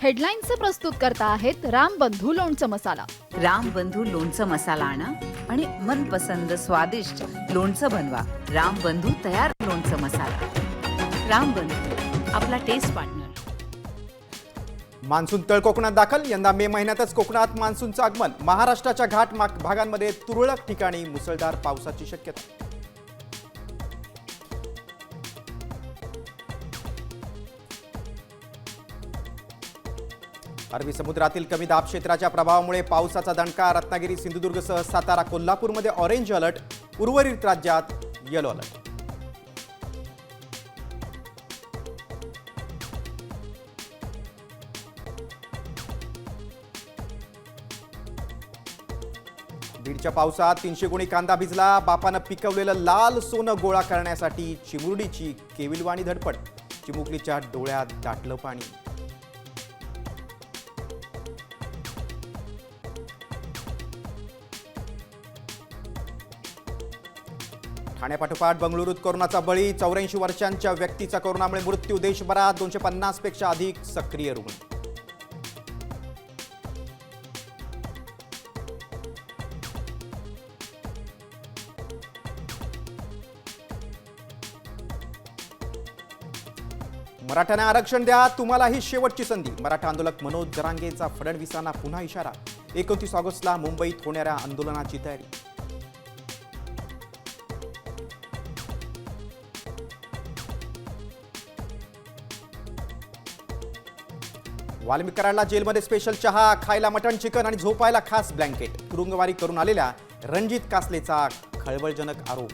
हेडलाईन्सचे प्रस्तुत करता आहेत रामबंधू लोणचं मसाला. रामबंधू लोणचं मसाला आणा आणि मनपसंद स्वादिष्ट लोणचं बनवा. रामबंधू तयार लोणचं मसाला. रामबंधू आपला टेस्ट पार्टनर. मान्सून तळ कोकणात दाखल. यंदा मे महिन्यातच कोकणात मान्सूनचं आगमन. महाराष्ट्राच्या घाट भागांमध्ये तुरळक ठिकाणी मुसळधार पावसाची शक्यता. अरबी समुद्रातील कमी दाब क्षेत्राच्या प्रभावामुळे पावसाचा दणका. रत्नागिरी, सिंधुदुर्गसह सातारा, कोल्हापूरमध्ये ऑरेंज अलर्ट. उर्वरित राज्यात येलो अलर्ट. बीडच्या पावसात 300 गुणी कांदा भिजला. बापानं पिकवलेलं लाल सोनं गोळा करण्यासाठी चिमुरडीची केविलवाणी धडपड. चिमुकलीच्या डोळ्यात दाटलं पाणी. ठाण्यापाठोपाठ बंगळुरूत कोरोनाचा बळी. 84 वर्षांच्या व्यक्तीचा कोरोनामुळे मृत्यू. देशभरात 250 पेक्षा अधिक सक्रिय रुग्ण. मराठ्यांना आरक्षण द्या, तुम्हाला ही शेवटची संधी. मराठा आंदोलक मनोज जरांगेंचा फडणवीसांना पुन्हा इशारा. 29 ऑगस्टला मुंबईत होणाऱ्या आंदोलनाची तयारी. वाल्मिक कराडला जेलमध्ये स्पेशल चहा, खायला मटण चिकन आणि झोपायला खास ब्लँकेट. तुरुंगवारी करून आलेल्या रणजित कासलेचा खळबळजनक आरोप.